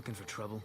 looking for trouble?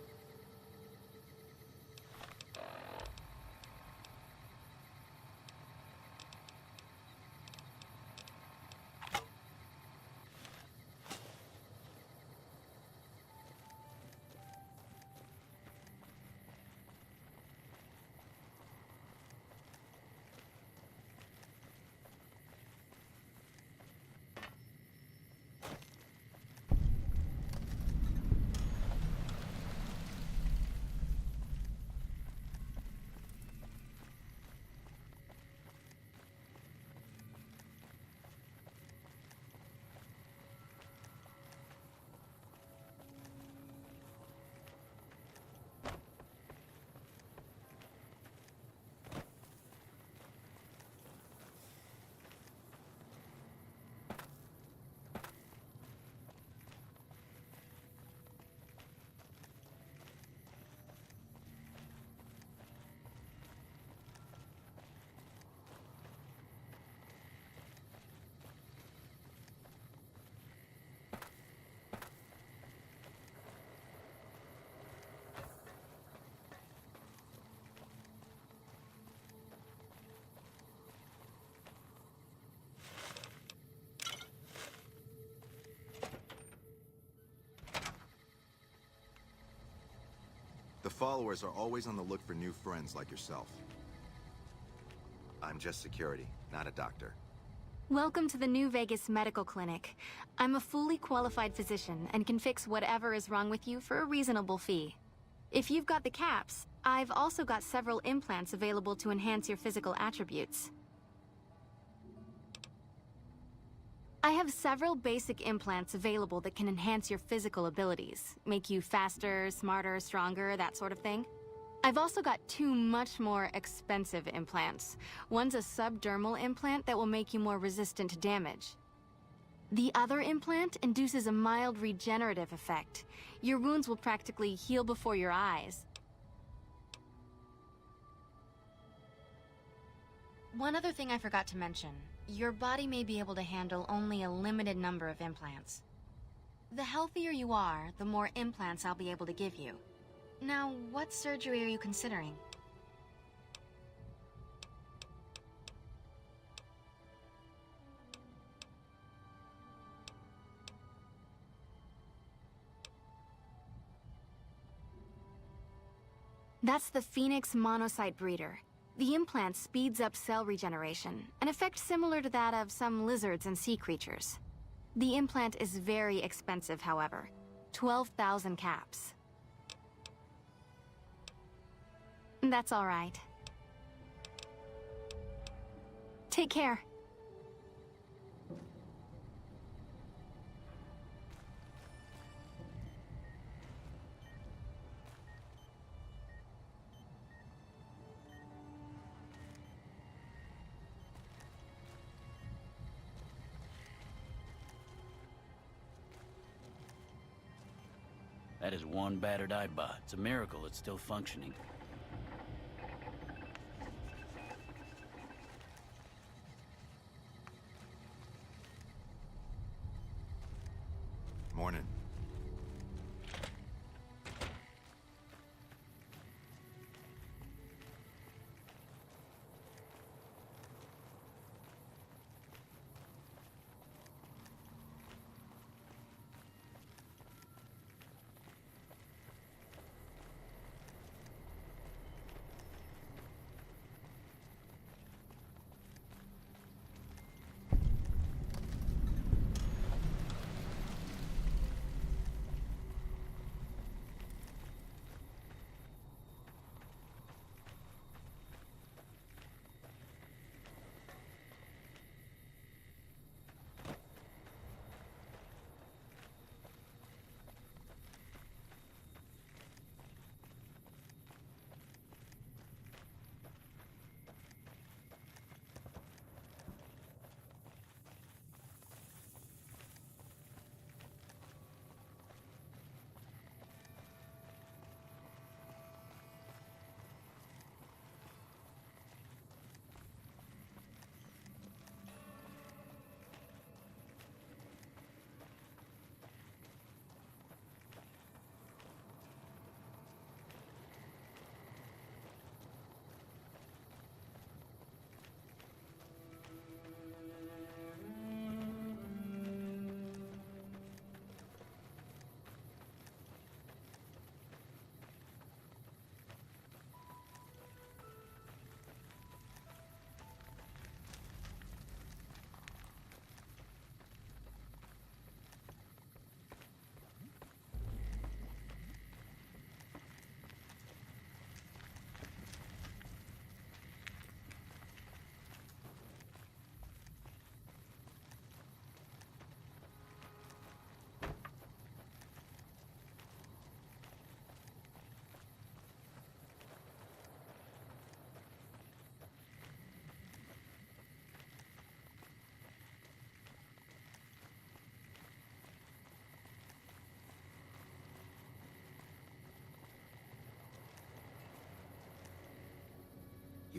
The followers are always on the look for new friends like yourself. I'm just security, not a doctor. Welcome to the New Vegas Medical Clinic. I'm a fully qualified physician and can fix whatever is wrong with you for a reasonable fee. If you've got the caps, I've also got several implants available to enhance your physical attributes. I have several basic implants available that can enhance your physical abilities, make you faster, smarter, stronger, that sort of thing. I've also got two much more expensive implants. One's a subdermal implant that will make you more resistant to damage. The other implant induces a mild regenerative effect. Your wounds will practically heal before your eyes. One other thing I forgot to mention. Your body may be able to handle only a limited number of implants. The healthier you are, the more implants I'll be able to give you. Now, what surgery are you considering? That's the Phoenix Monocyte Breeder. The implant speeds up cell regeneration, an effect similar to that of some lizards and sea creatures. The implant is very expensive, however. 12,000 caps. That's all right. Take care. That is one battered eyebot. It's a miracle it's still functioning. Morning.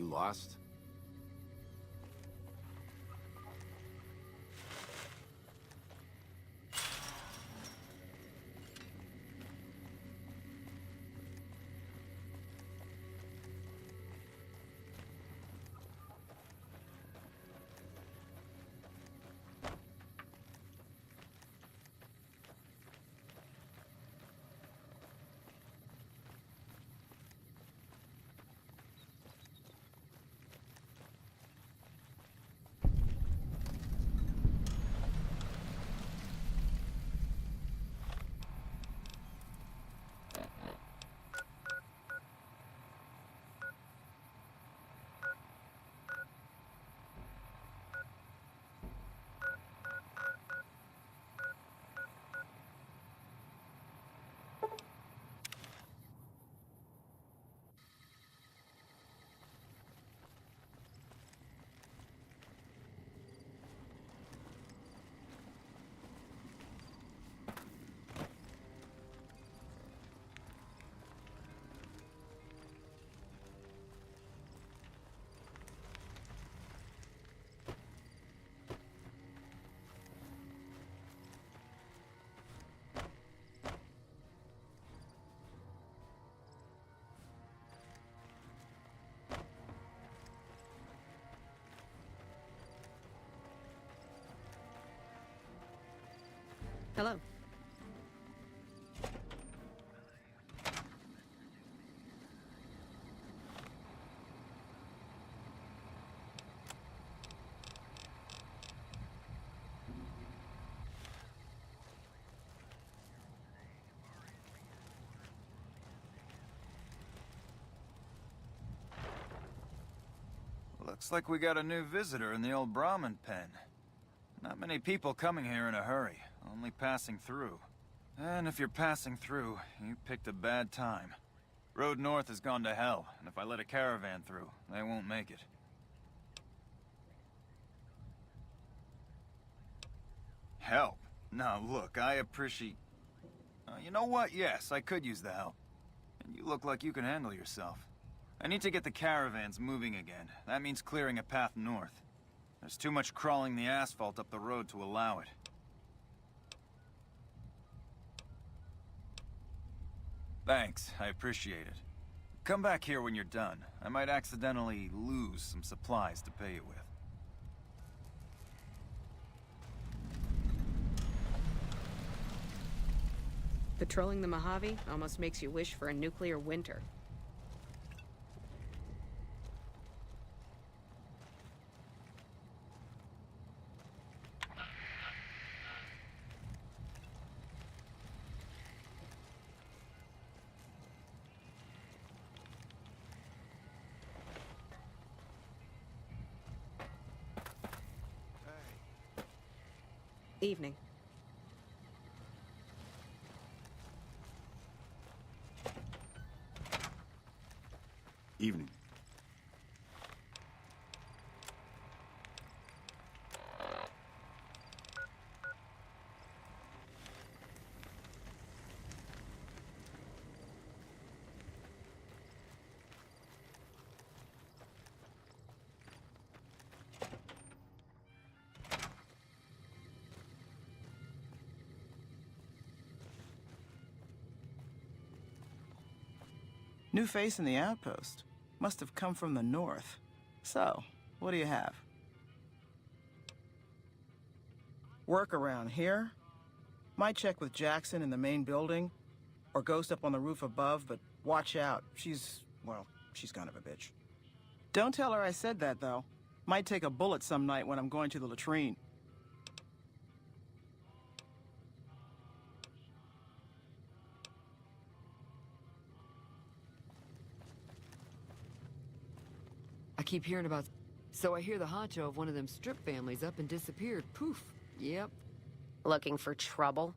You lost? Hello. Looks like we got a new visitor in the old Brahmin pen. Not many people coming here in a hurry, only passing through. And if you're passing through, you picked a bad time. Road north has gone to hell, and if I let a caravan through, they won't make it. Help? Now look, I appreciate... you know what? Yes, I could use the help. And you look like you can handle yourself. I need to get the caravans moving again. That means clearing a path north. There's too much crawling the asphalt up the road to allow it. Thanks, I appreciate it. Come back here when you're done. I might accidentally lose some supplies to pay you with. Patrolling the Mojave almost makes you wish for a nuclear winter. Evening. Evening. New face in the outpost. Must have come from the north. So, what do you have? Work around here? Might check with Jackson in the main building, or Ghost up on the roof above, but watch out. She's kind of a bitch. Don't tell her I said that, though. Might take a bullet some night when I'm going to the latrine. I keep hearing about... So I hear the honcho of one of them strip families up and disappeared. Poof. Yep. Looking for trouble?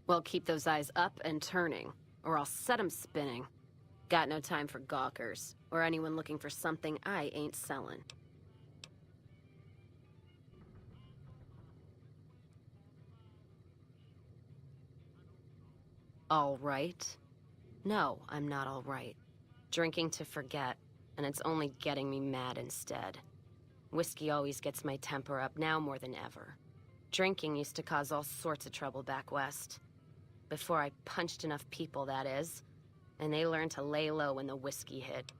Well, keep those eyes up and turning, or I'll set 'em spinning. Got no time for gawkers, or anyone looking for something I ain't selling. All right. No, I'm not all right. Drinking to forget, and it's only getting me mad instead. Whiskey always gets my temper up, now more than ever. Drinking used to cause all sorts of trouble back west. Before I punched enough people, that is. And they learned to lay low when the whiskey hit.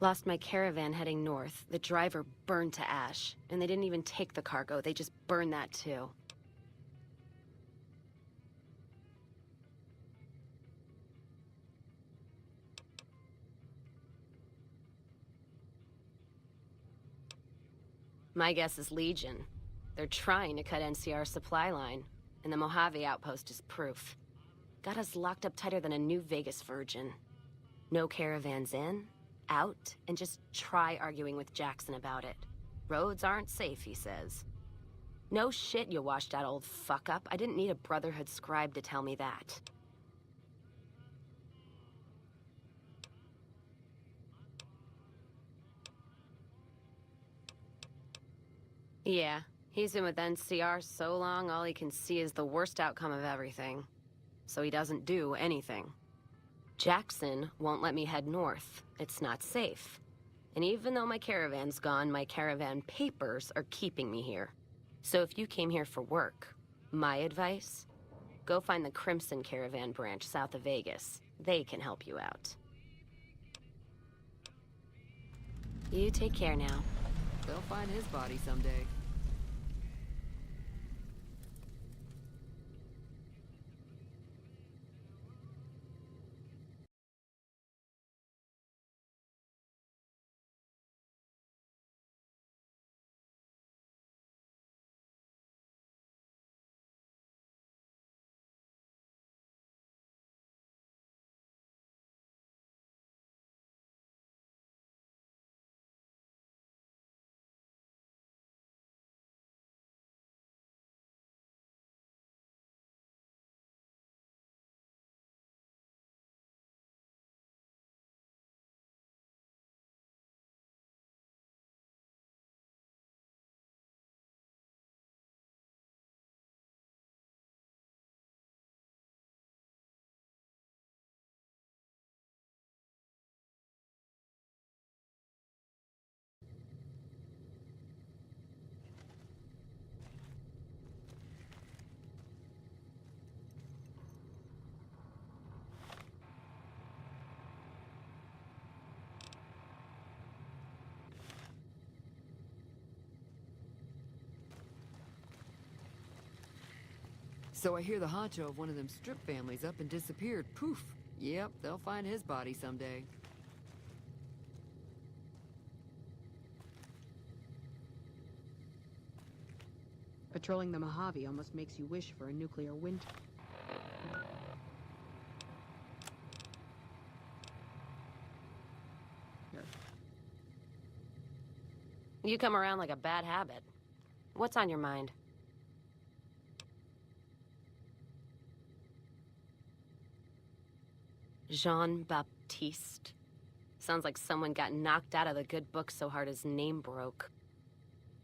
Lost my caravan heading north. The driver burned to ash. And they didn't even take the cargo, they just burned that too. My guess is Legion. They're trying to cut NCR's supply line, and the Mojave outpost is proof. Got us locked up tighter than a New Vegas virgin. No caravans in, out, and just try arguing with Jackson about it. Roads aren't safe, he says. No shit, you washed out old fuck-up. I didn't need a Brotherhood scribe to tell me that. Yeah, he's been with NCR so long, all he can see is the worst outcome of everything. So he doesn't do anything. Jackson won't let me head north. It's not safe. And even though my caravan's gone, my caravan papers are keeping me here. So if you came here for work, my advice, go find the Crimson Caravan branch south of Vegas. They can help you out. You take care now. They'll find his body someday. So I hear the honcho of one of them strip families up and disappeared. Poof. Yep, they'll find his body someday. Patrolling the Mojave almost makes you wish for a nuclear winter. You come around like a bad habit. What's on your mind? Jean-Baptiste. Sounds like someone got knocked out of the good book so hard his name broke.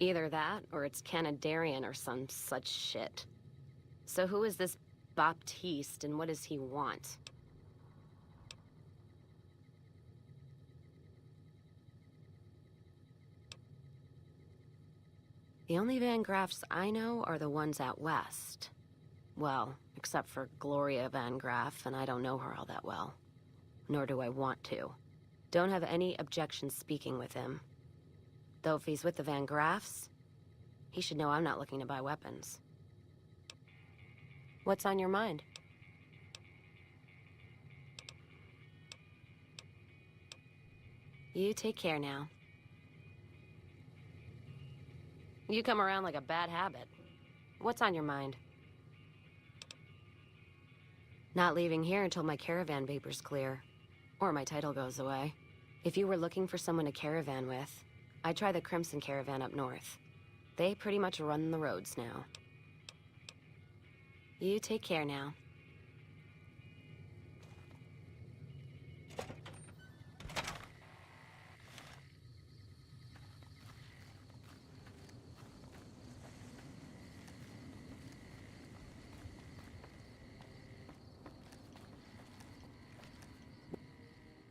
Either that, or it's Canadarian or some such shit. So who is this Baptiste, and what does he want? The only Van Graffs I know are the ones out west. Well, except for Gloria Van Graff, and I don't know her all that well. Nor do I want to. Don't have any objection speaking with him. Though if he's with the Van Graffs, he should know I'm not looking to buy weapons. What's on your mind? You take care now. You come around like a bad habit. What's on your mind? Not leaving here until my caravan paper's clear. Or my title goes away. If you were looking for someone to caravan with, I'd try the Crimson Caravan up north. They pretty much run the roads now. You take care now.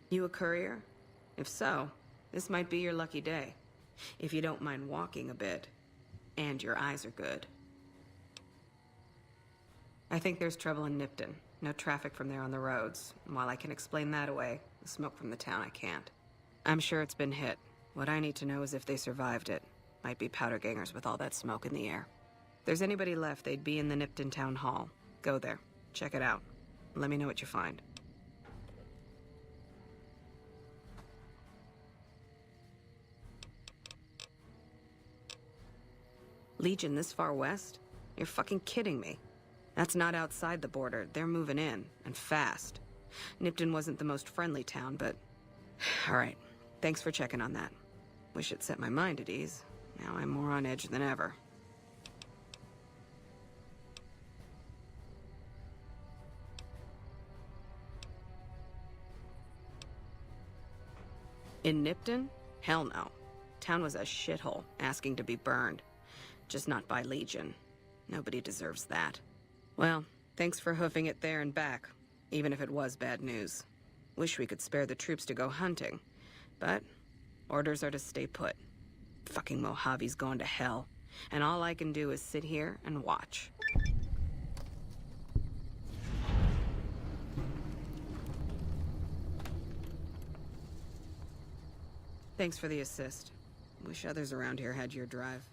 You a courier? If so, this might be your lucky day. If you don't mind walking a bit. And your eyes are good. I think there's trouble in Nipton. No traffic from there on the roads. And while I can explain that away, the smoke from the town I can't. I'm sure it's been hit. What I need to know is if they survived it. Might be powder gangers with all that smoke in the air. If there's anybody left, they'd be in the Nipton Town Hall. Go there. Check it out. Let me know what you find. Legion this far west? You're fucking kidding me. That's not outside the border. They're moving in, and fast. Nipton wasn't the most friendly town, but... Alright, thanks for checking on that. Wish it set my mind at ease. Now I'm more on edge than ever. In Nipton? Hell no. Town was a shithole, asking to be burned. Just not by Legion. Nobody deserves that. Well, thanks for hoofing it there and back, even if it was bad news. Wish we could spare the troops to go hunting, but orders are to stay put. Fucking Mojave's going to hell, and all I can do is sit here and watch. Thanks for the assist. Wish others around here had your drive.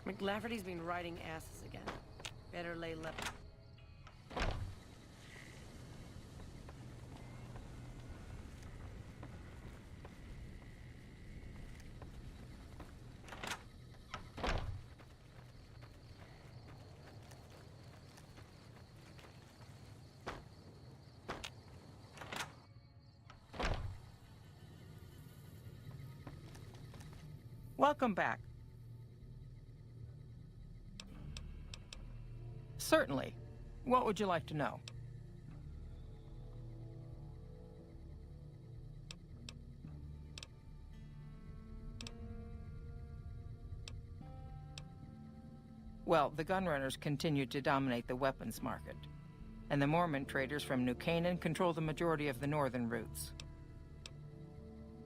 McLafferty's been riding asses again. Better lay low. Welcome back. Certainly. What would you like to know? Well, the gunrunners continue to dominate the weapons market, and the Mormon traders from New Canaan control the majority of the northern routes.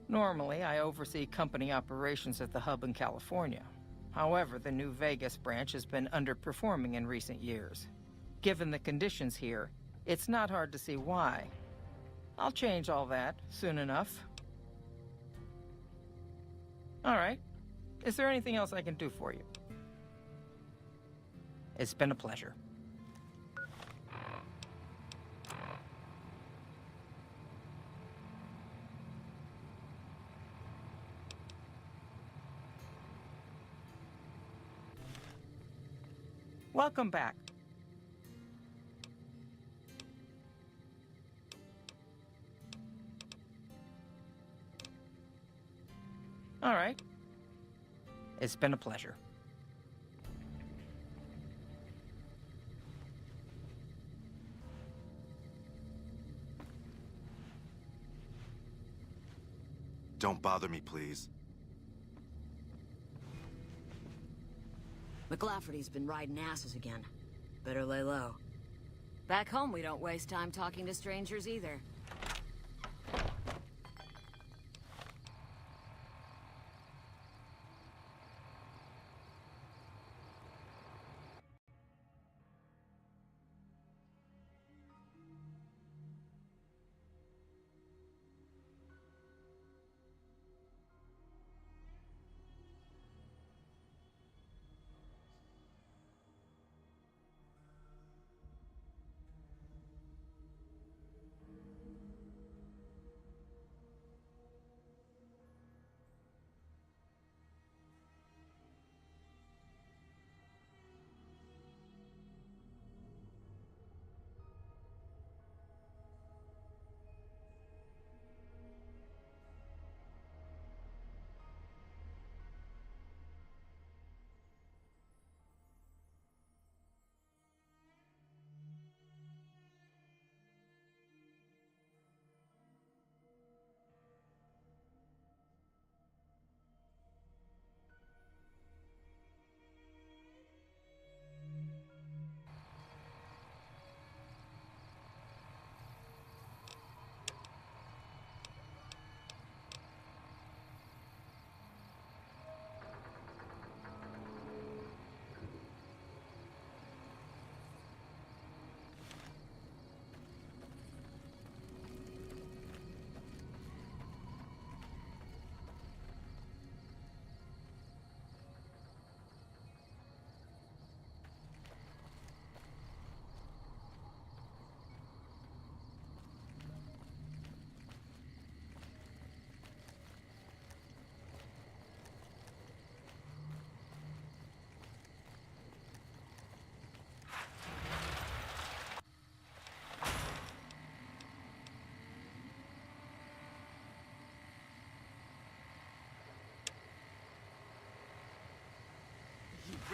Normally, I oversee company operations at the hub in California. However, the New Vegas branch has been underperforming in recent years. Given the conditions here, it's not hard to see why. I'll change all that soon enough. All right. Is there anything else I can do for you? It's been a pleasure. Welcome back. All right. It's been a pleasure. Don't bother me, please. McLafferty's been riding asses again. Better lay low. Back home, we don't waste time talking to strangers either.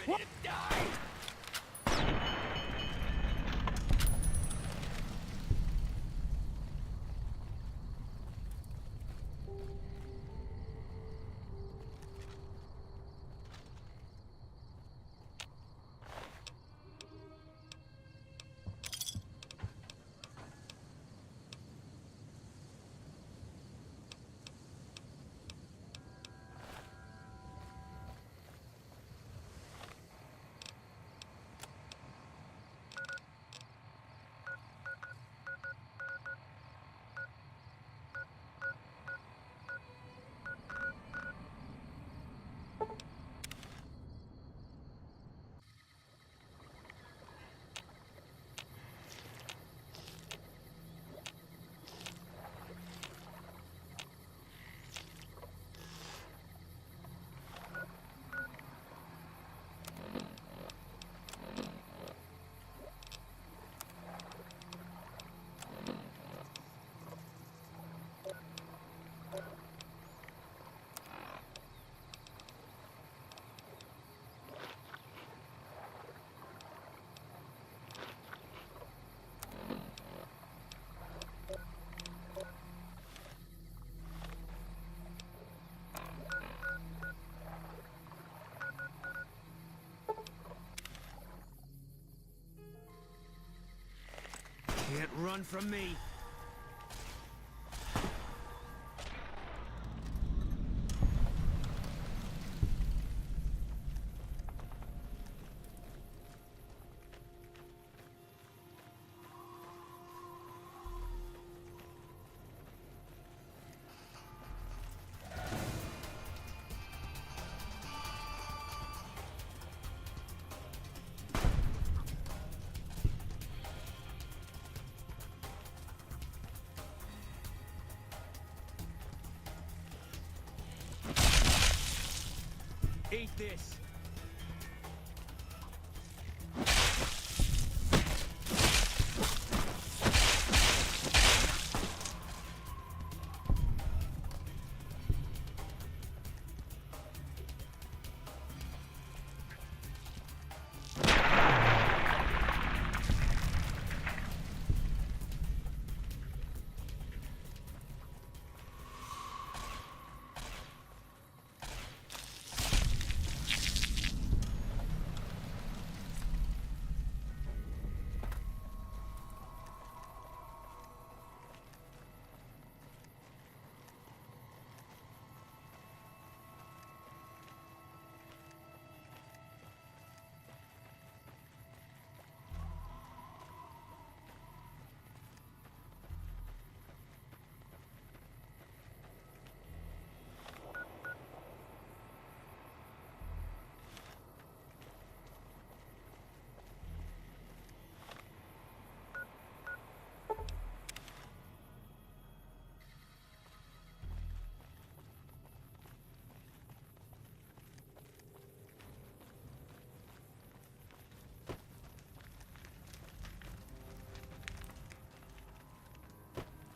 Ready to die? Can't run from me. Eat this.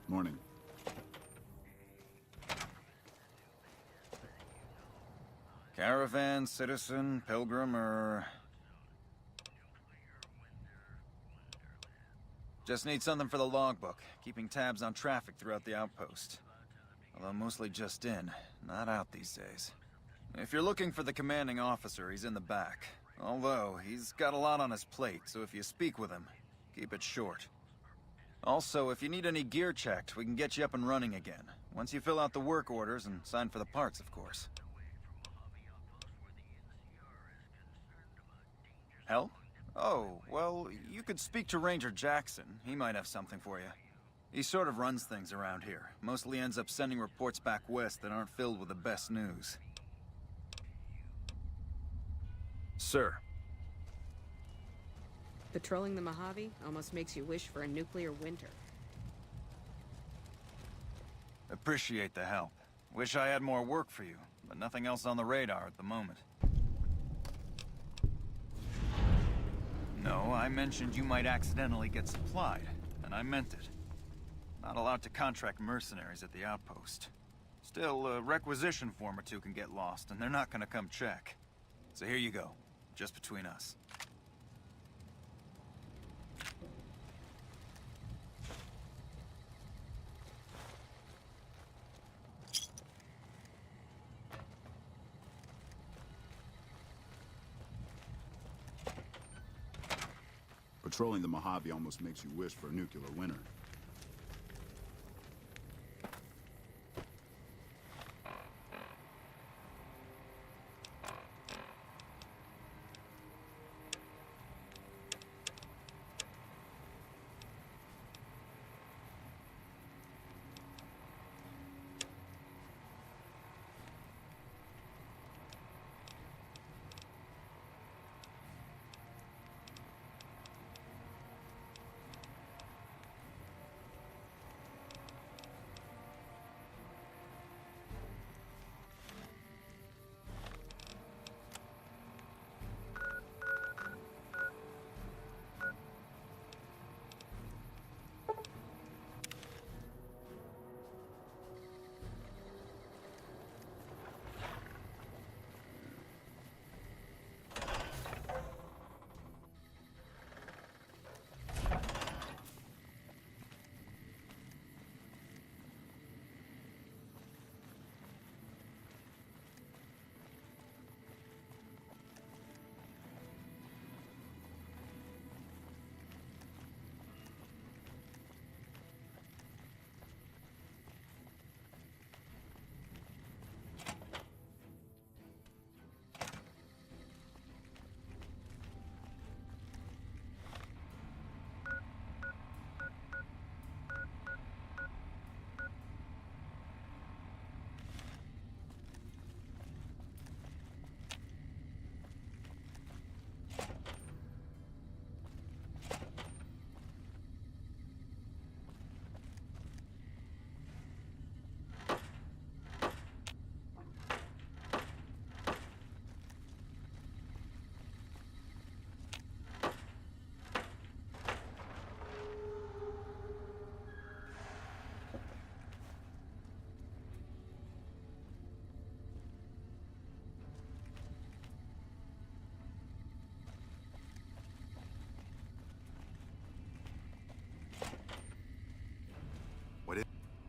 Morning. Caravan, citizen, pilgrim, or... Just need something for the logbook, keeping tabs on traffic throughout the outpost. Although mostly just in, not out these days. If you're looking for the commanding officer, he's in the back. Although, he's got a lot on his plate, so if you speak with him, keep it short. Also, if you need any gear checked, we can get you up and running again. Once you fill out the work orders and sign for the parts, of course. Help? Oh, well, you could speak to Ranger Jackson. He might have something for you. He sort of runs things around here. Mostly ends up sending reports back west that aren't filled with the best news. Sir. Patrolling the Mojave almost makes you wish for a nuclear winter. Appreciate the help. Wish I had more work for you, but nothing else on the radar at the moment. No, I mentioned you might accidentally get supplied, and I meant it. Not allowed to contract mercenaries at the outpost. Still, a requisition form or two can get lost, and they're not gonna come check. So here you go, just between us. Patrolling the Mojave almost makes you wish for a nuclear winter.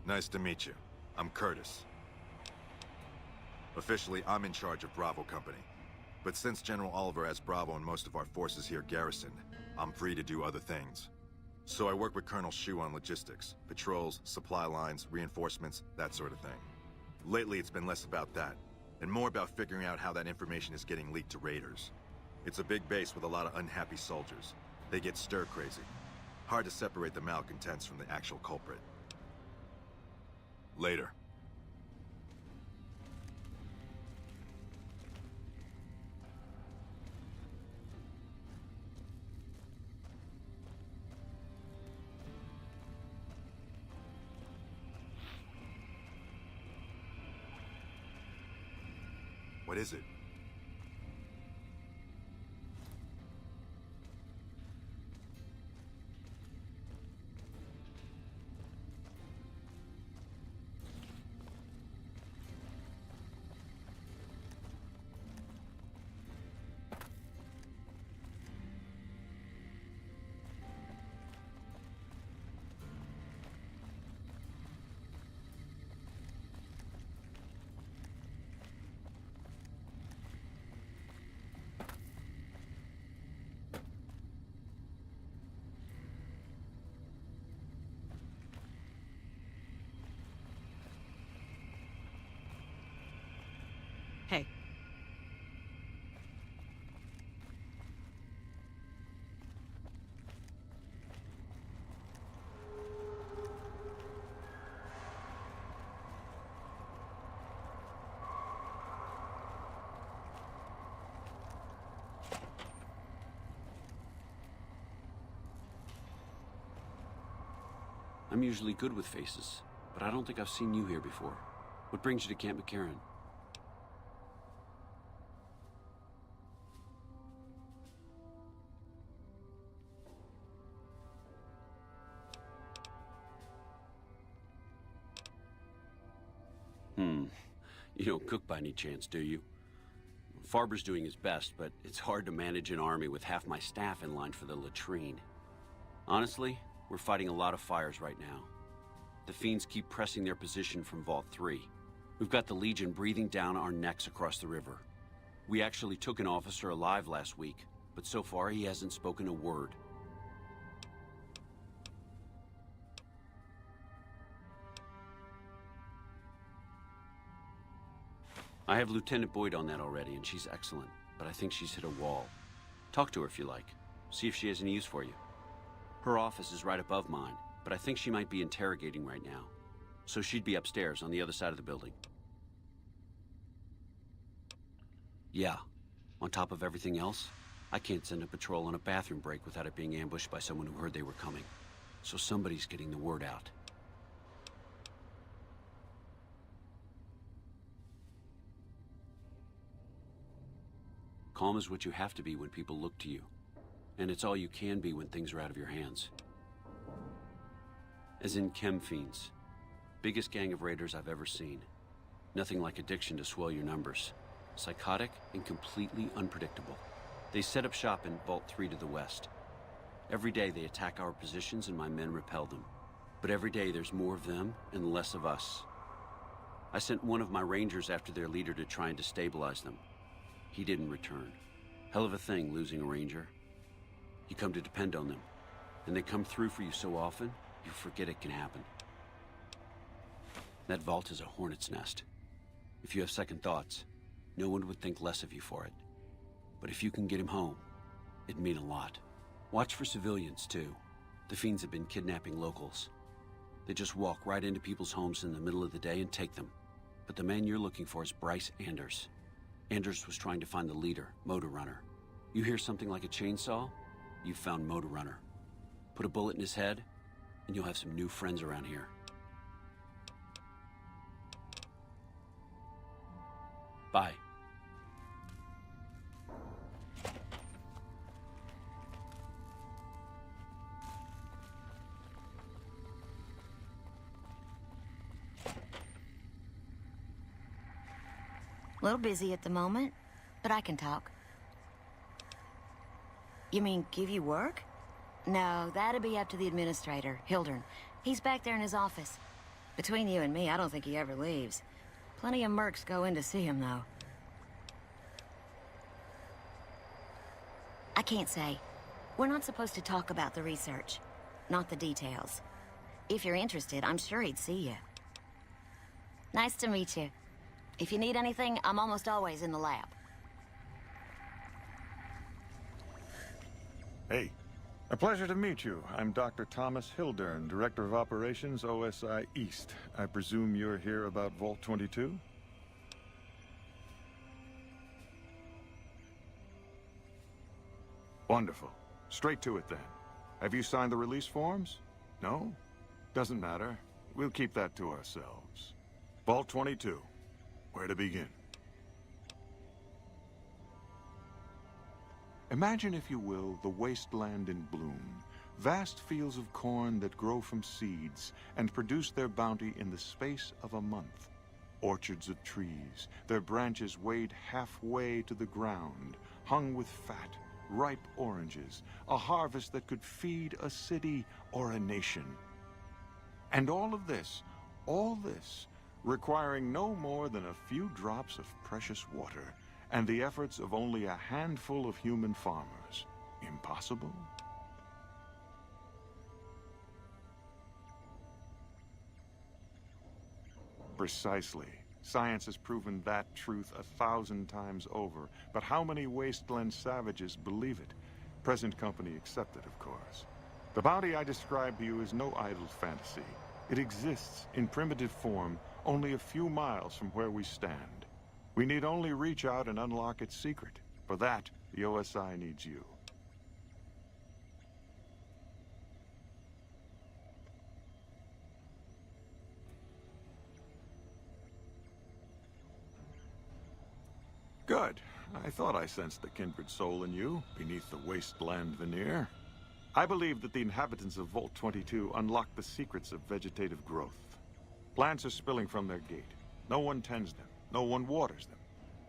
Nice to meet you. I'm Curtis. Officially, I'm in charge of Bravo Company. But since General Oliver has Bravo and most of our forces here garrisoned, I'm free to do other things. So I work with Colonel Shu on logistics, patrols, supply lines, reinforcements, that sort of thing. Lately, it's been less about that, and more about figuring out how that information is getting leaked to raiders. It's a big base with a lot of unhappy soldiers. They get stir-crazy. Hard to separate the malcontents from the actual culprit. Later. What is it? I'm usually good with faces, but I don't think I've seen you here before. What brings you to Camp McCarran? You don't cook by any chance, do you? Farber's doing his best, but it's hard to manage an army with half my staff in line for the latrine. Honestly, we're fighting a lot of fires right now. The Fiends keep pressing their position from Vault 3. We've got the Legion breathing down our necks across the river. We actually took an officer alive last week, but so far he hasn't spoken a word. I have Lieutenant Boyd on that already, and she's excellent, but I think she's hit a wall. Talk to her if you like. See if she has any use for you. Her office is right above mine, but I think she might be interrogating right now. So she'd be upstairs on the other side of the building. Yeah. On top of everything else, I can't send a patrol on a bathroom break without it being ambushed by someone who heard they were coming. So somebody's getting the word out. Calm is what you have to be when people look to you. And it's all you can be when things are out of your hands. As in Chem Fiends. Biggest gang of raiders I've ever seen. Nothing like addiction to swell your numbers. Psychotic and completely unpredictable. They set up shop in Vault 3 to the west. Every day they attack our positions and my men repel them. But every day there's more of them and less of us. I sent one of my rangers after their leader to try and destabilize them. He didn't return. Hell of a thing, losing a ranger. You come to depend on them, and they come through for you so often, you forget it can happen. That vault is a hornet's nest. If you have second thoughts, no one would think less of you for it. But if you can get him home, it'd mean a lot. Watch for civilians, too. The Fiends have been kidnapping locals. They just walk right into people's homes in the middle of the day and take them. But the man you're looking for is Bryce Anders. Anders was trying to find the leader, Motor Runner. You hear something like a chainsaw? You've found Motor Runner. Put a bullet in his head, and you'll have some new friends around here. Bye. A little busy at the moment, but I can talk. You mean give you work? No, that'd be up to the administrator, Hildern. He's back there in his office. Between you and me, I don't think he ever leaves. Plenty of mercs go in to see him, though. I can't say. We're not supposed to talk about the research, not the details. If you're interested, I'm sure he'd see you. Nice to meet you. If you need anything, I'm almost always in the lab. Hey, a pleasure to meet you. I'm Dr. Thomas Hildern, Director of Operations, OSI East. I presume you're here about Vault 22? Wonderful. Straight to it then. Have you signed the release forms? No? Doesn't matter. We'll keep that to ourselves. Vault 22. Where to begin? Imagine, if you will, the wasteland in bloom. Vast fields of corn that grow from seeds and produce their bounty in the space of a month. Orchards of trees, their branches weighed halfway to the ground, hung with fat, ripe oranges, a harvest that could feed a city or a nation. And all this, requiring no more than a few drops of precious water, and the efforts of only a handful of human farmers. Impossible? Precisely. Science has proven that truth 1,000 times over. But how many wasteland savages believe it? Present company accepted, of course. The bounty I described to you is no idle fantasy. It exists in primitive form only a few miles from where we stand. We need only reach out and unlock its secret. For that, the OSI needs you. Good. I thought I sensed the kindred soul in you, beneath the wasteland veneer. I believe that the inhabitants of Vault 22 unlock the secrets of vegetative growth. Plants are spilling from their gate. No one tends them. No one waters them.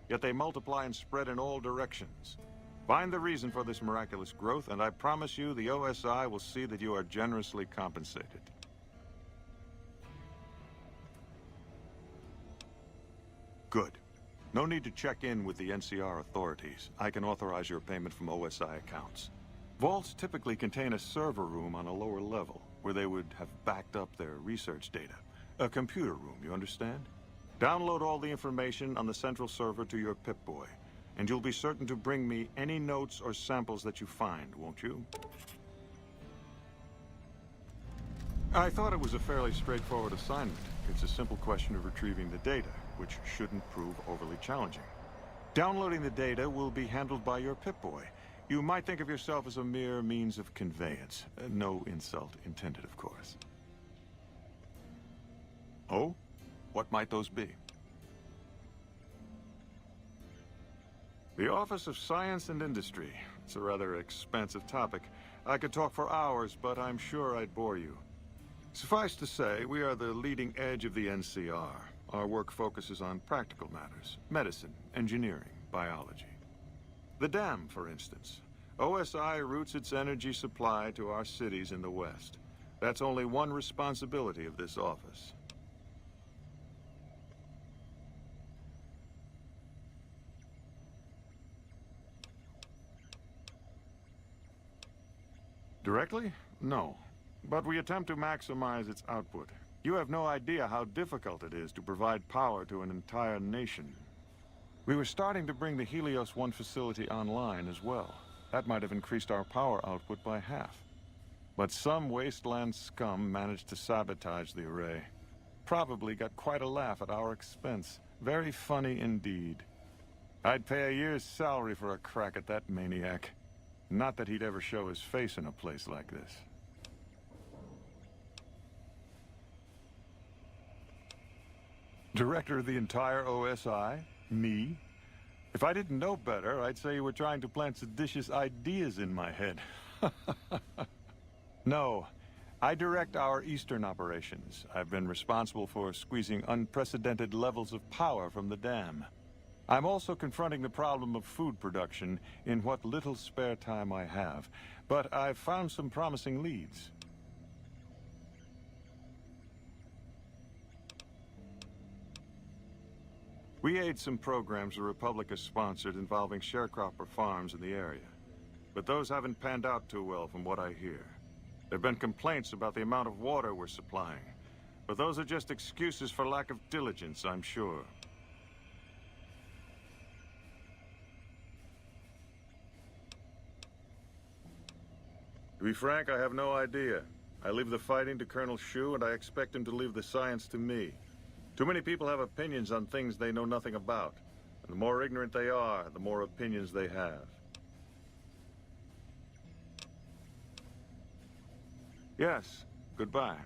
Yet they multiply and spread in all directions. Find the reason for this miraculous growth, and I promise you the OSI will see that you are generously compensated. Good. No need to check in with the NCR authorities. I can authorize your payment from OSI accounts. Vaults typically contain a server room on a lower level, where they would have backed up their research data. A computer room, you understand? Download all the information on the central server to your Pip-Boy, and you'll be certain to bring me any notes or samples that you find, won't you? I thought it was a fairly straightforward assignment. It's a simple question of retrieving the data, which shouldn't prove overly challenging. Downloading the data will be handled by your Pip-Boy. You might think of yourself as a mere means of conveyance. No insult intended, of course. Oh? What might those be? The Office of Science and Industry. It's a rather expansive topic. I could talk for hours, but I'm sure I'd bore you. Suffice to say, we are the leading edge of the NCR. Our work focuses on practical matters: medicine, engineering, biology. The dam, for instance. OSI routes its energy supply to our cities in the West. That's only one responsibility of this office. Directly? No. But we attempt to maximize its output. You have no idea how difficult it is to provide power to an entire nation. We were starting to bring the Helios 1 facility online as well. That might have increased our power output by half. But some wasteland scum managed to sabotage the array. Probably got quite a laugh at our expense. Very funny indeed. I'd pay a year's salary for a crack at that maniac. Not that he'd ever show his face in a place like this. Director of the entire OSI? Me? If I didn't know better, I'd say you were trying to plant seditious ideas in my head. No. I direct our eastern operations. I've been responsible for squeezing unprecedented levels of power from the dam. I'm also confronting the problem of food production in what little spare time I have. But I've found some promising leads. We aid some programs the Republic has sponsored involving sharecropper farms in the area. But those haven't panned out too well from what I hear. There have been complaints about the amount of water we're supplying. But those are just excuses for lack of diligence, I'm sure. To be frank, I have no idea. I leave the fighting to Colonel Shu, and I expect him to leave the science to me. Too many people have opinions on things they know nothing about. And the more ignorant they are, the more opinions they have. Yes, goodbye.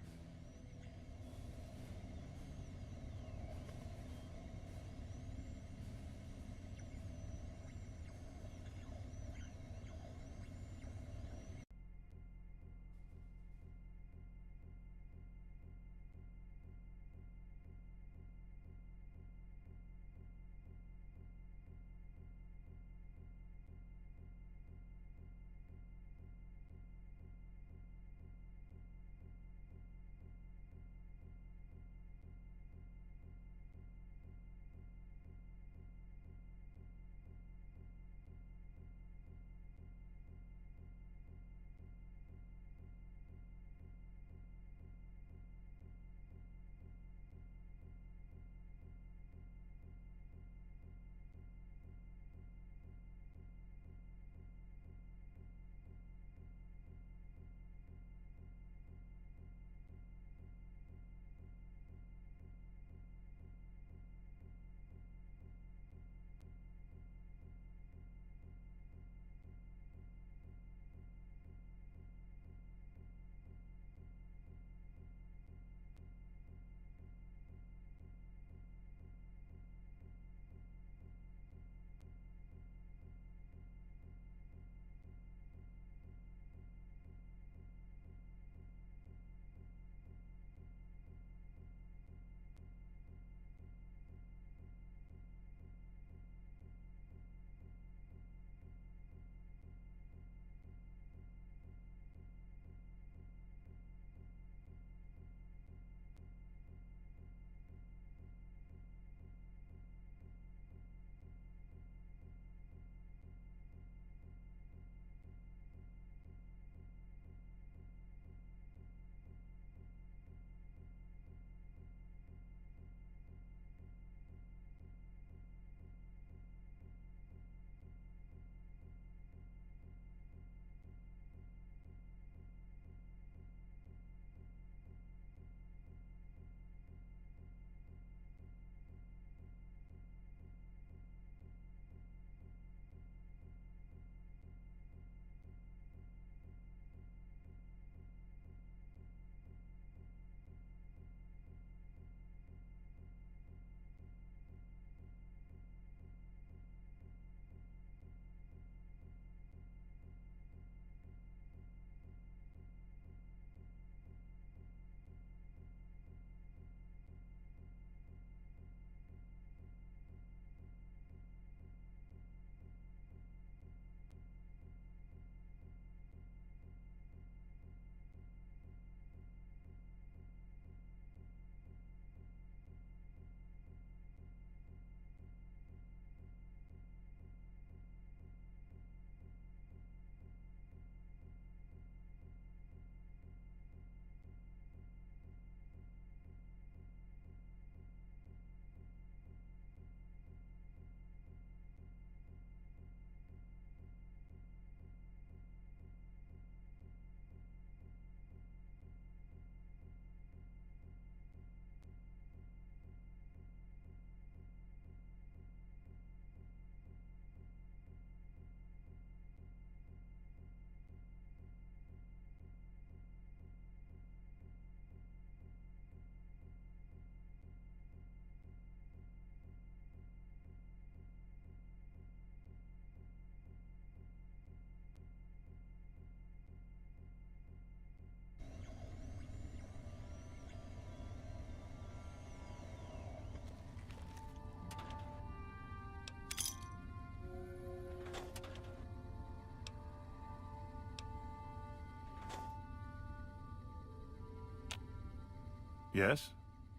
Yes?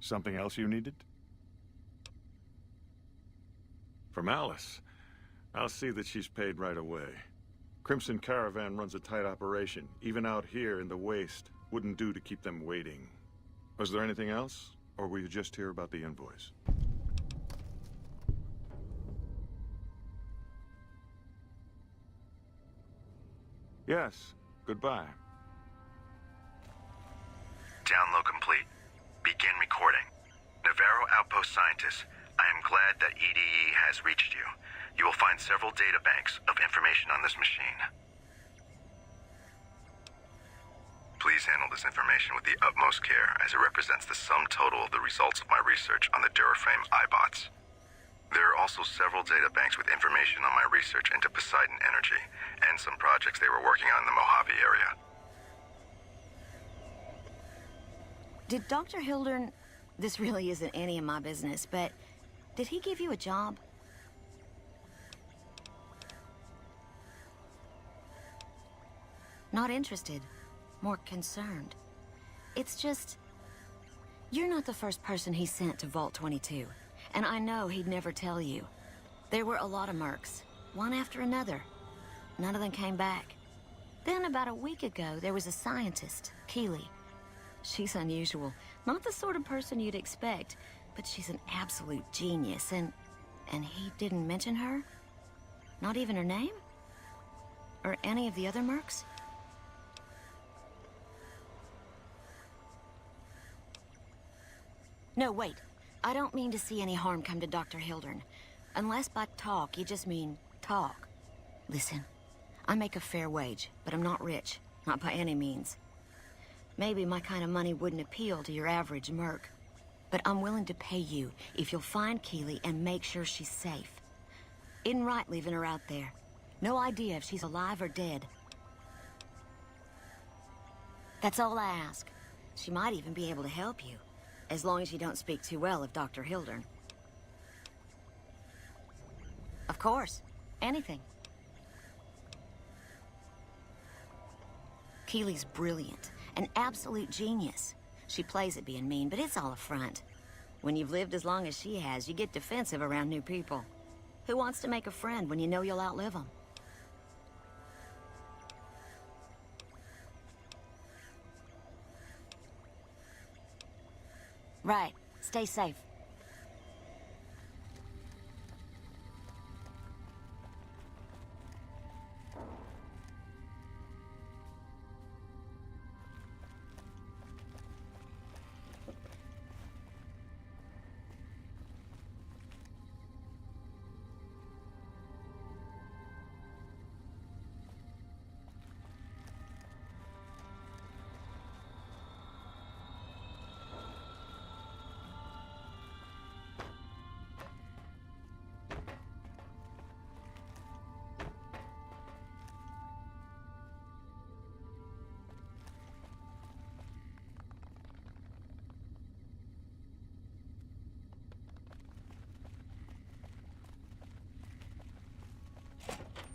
Something else you needed? From Alice. I'll see that she's paid right away. Crimson Caravan runs a tight operation. Even out here in the waste, wouldn't do to keep them waiting. Was there anything else? Or were you just here about the invoice? Yes. Goodbye. Download complete. Begin recording. Navarro Outpost Scientist, I am glad that EDE has reached you. You will find several databanks of information on this machine. Please handle this information with the utmost care, as it represents the sum total of the results of my research on the Duraframe iBots. There are also several databanks with information on my research into Poseidon Energy, and some projects they were working on in the Mojave area. Did Dr. Hildern... This really isn't any of my business, but... Did he give you a job? Not interested. More concerned. It's just... You're not the first person he sent to Vault 22. And I know he'd never tell you. There were a lot of mercs, one after another. None of them came back. Then about a week ago, there was a scientist, Keeley. She's unusual. Not the sort of person you'd expect, but she's an absolute genius, and he didn't mention her? Not even her name? Or any of the other mercs? No, wait. I don't mean to see any harm come to Dr. Hildern. Unless by talk, you just mean talk. Listen, I make a fair wage, but I'm not rich. Not by any means. Maybe my kind of money wouldn't appeal to your average merc. But I'm willing to pay you if you'll find Keeley and make sure she's safe. Isn't right leaving her out there. No idea if she's alive or dead. That's all I ask. She might even be able to help you. As long as you don't speak too well of Dr. Hildern. Of course. Anything. Keeley's brilliant. An absolute genius. She plays at being mean, but it's all a front. When you've lived as long as she has, you get defensive around new people. Who wants to make a friend when you know you'll outlive them? Right. Stay safe.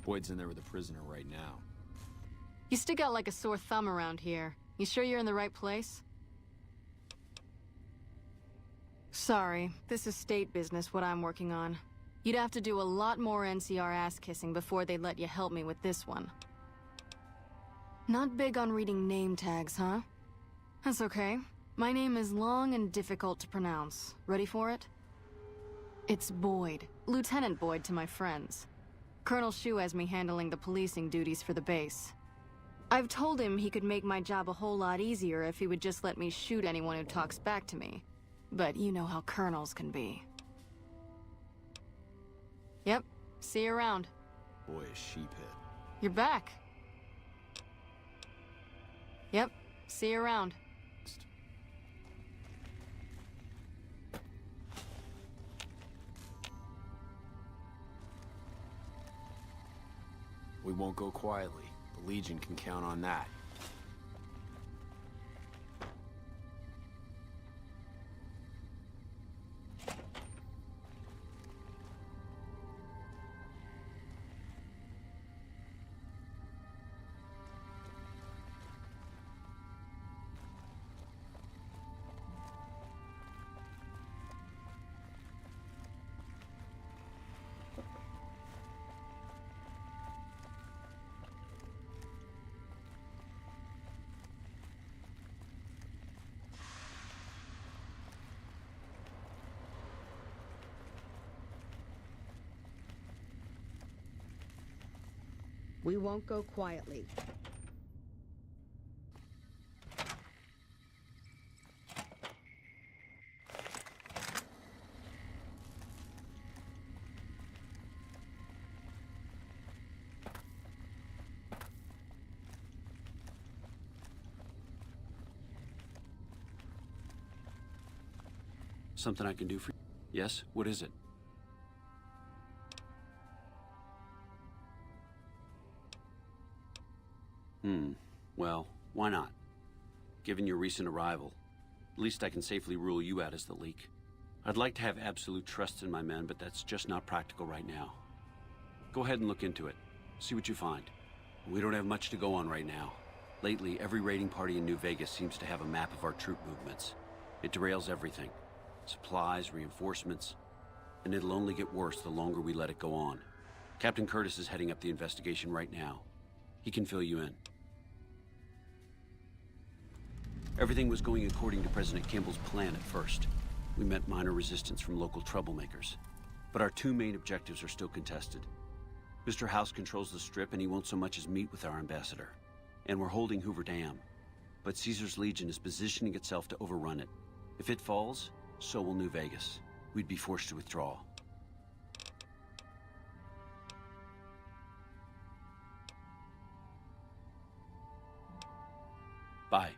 Boyd's in there with a prisoner right now. You stick out like a sore thumb around here. You sure you're in the right place? Sorry, this is state business, what I'm working on. You'd have to do a lot more NCR ass-kissing before they'd let you help me with this one. Not big on reading name tags, huh? That's okay. My name is long and difficult to pronounce. Ready for it? It's Boyd. Lieutenant Boyd to my friends. Colonel Shu has me handling the policing duties for the base. I've told him he could make my job a whole lot easier if he would just let me shoot anyone who talks back to me. But you know how colonels can be. Yep, see you around. Boy, a sheephead. You're back. Yep, see you around. We won't go quietly. The Legion can count on that. We won't go quietly. Something I can do for you? Yes? What is it? Well, why not? Given your recent arrival, at least I can safely rule you out as the leak. I'd like to have absolute trust in my men, but that's just not practical right now. Go ahead and look into it. See what you find. We don't have much to go on right now. Lately, every raiding party in New Vegas seems to have a map of our troop movements. It derails everything. Supplies, reinforcements, and it'll only get worse the longer we let it go on. Captain Curtis is heading up the investigation right now. He can fill you in. Everything was going according to President Kimball's plan at first. We met minor resistance from local troublemakers. But our two main objectives are still contested. Mr. House controls the Strip and he won't so much as meet with our ambassador. And we're holding Hoover Dam. But Caesar's Legion is positioning itself to overrun it. If it falls, so will New Vegas. We'd be forced to withdraw. Bye.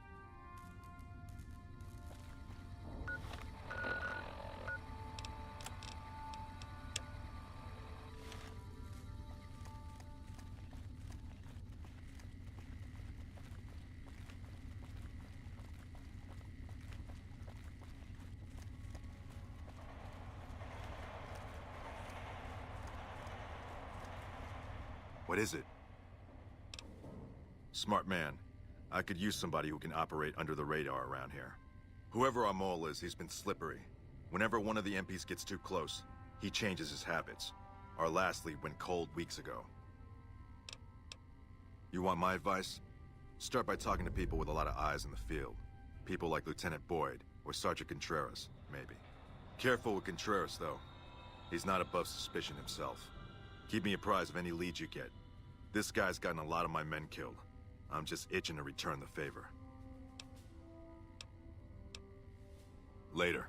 What is it? Smart man. I could use somebody who can operate under the radar around here. Whoever our mole is, he's been slippery. Whenever one of the MPs gets too close, he changes his habits. Our last lead went cold weeks ago. You want my advice? Start by talking to people with a lot of eyes in the field. People like Lieutenant Boyd, or Sergeant Contreras, maybe. Careful with Contreras, though. He's not above suspicion himself. Keep me apprised of any leads you get. This guy's gotten a lot of my men killed. I'm just itching to return the favor. Later.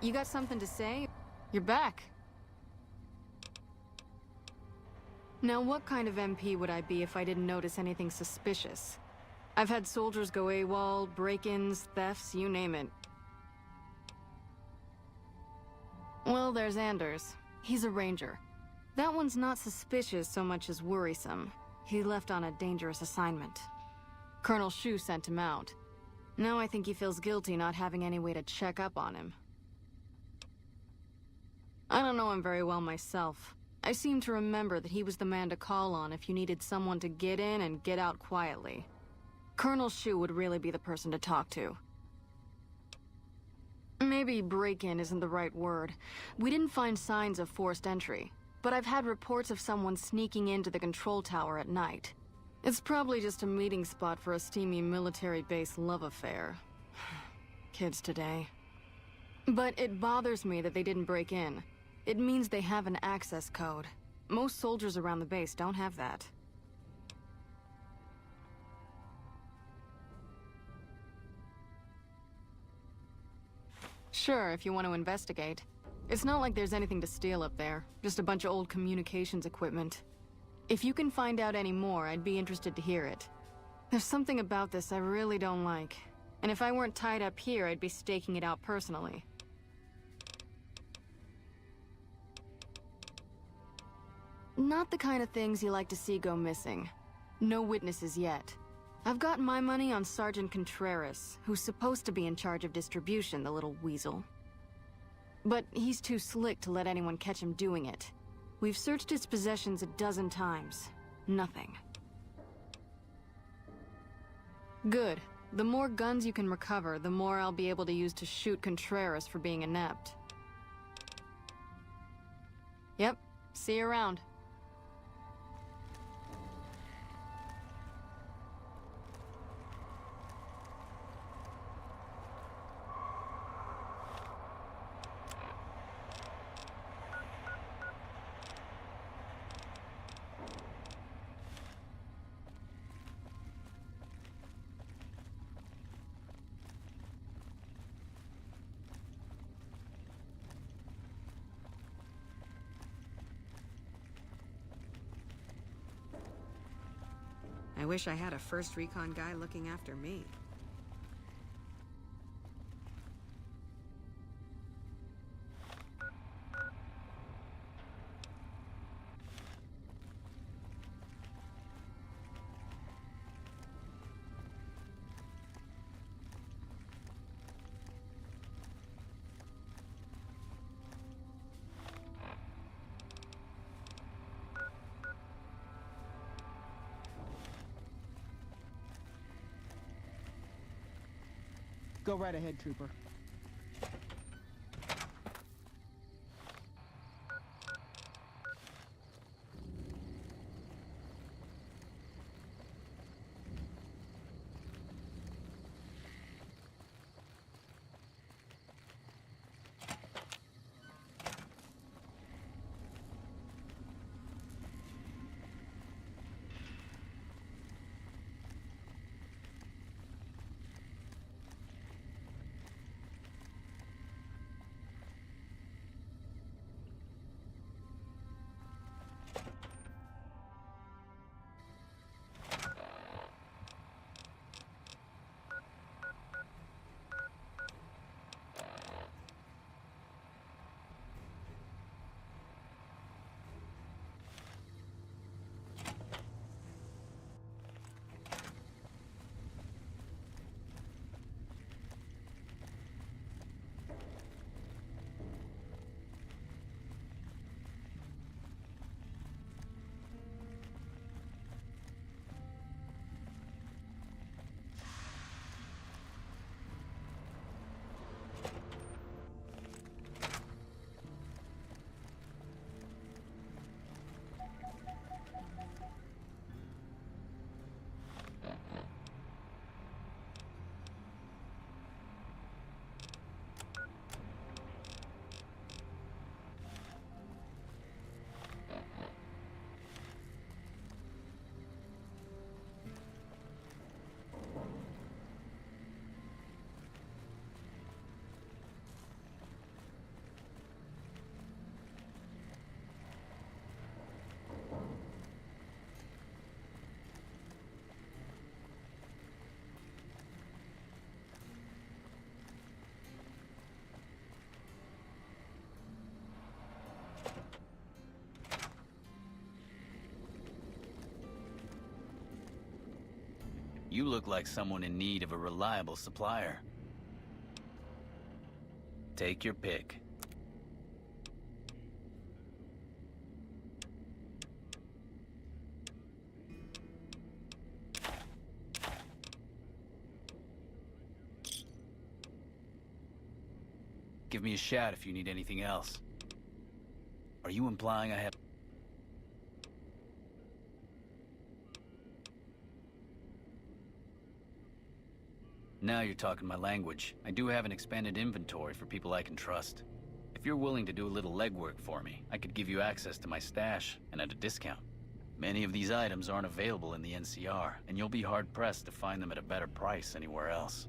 You got something to say? You're back. Now, what kind of MP would I be if I didn't notice anything suspicious? I've had soldiers go AWOL, break-ins, thefts, you name it. Well, there's Anders. He's a ranger. That one's not suspicious so much as worrisome. He left on a dangerous assignment. Colonel Shu sent him out. Now I think he feels guilty not having any way to check up on him. I don't know him very well myself. I seem to remember that he was the man to call on if you needed someone to get in and get out quietly. Colonel Shu would really be the person to talk to. Maybe break-in isn't the right word. We didn't find signs of forced entry, but I've had reports of someone sneaking into the control tower at night. It's probably just a meeting spot for a steamy military base love affair. Kids today. But it bothers me that they didn't break in. It means they have an access code. Most soldiers around the base don't have that. Sure, if you want to investigate. It's not like there's anything to steal up there, just a bunch of old communications equipment. If you can find out any more, I'd be interested to hear it. There's something about this I really don't like. And if I weren't tied up here, I'd be staking it out personally. Not the kind of things you like to see go missing. No witnesses yet. I've got my money on Sergeant Contreras, who's supposed to be in charge of distribution, the little weasel. But he's too slick to let anyone catch him doing it. We've searched his possessions a dozen times. Nothing. Good. The more guns you can recover, the more I'll be able to use to shoot Contreras for being inept. Yep, see you around. I wish I had a first recon guy looking after me. Go right ahead, Trooper. You look like someone in need of a reliable supplier. Take your pick. Give me a shout if you need anything else. Are you implying I have... Now you're talking my language. I do have an expanded inventory for people I can trust. If you're willing to do a little legwork for me, I could give you access to my stash, and at a discount. Many of these items aren't available in the NCR, and you'll be hard-pressed to find them at a better price anywhere else.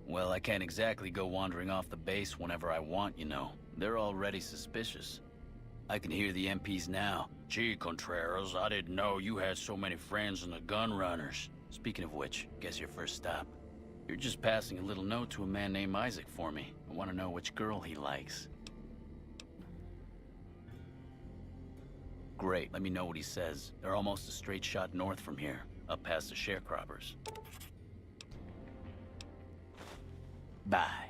Well, I can't exactly go wandering off the base whenever I want, you know. They're already suspicious. I can hear the MPs now. Gee, Contreras, I didn't know you had so many friends in the gun runners. Speaking of which, guess your first stop. You're just passing a little note to a man named Isaac for me. I want to know which girl he likes. Great, let me know what he says. They're almost a straight shot north from here, up past the sharecroppers. Bye.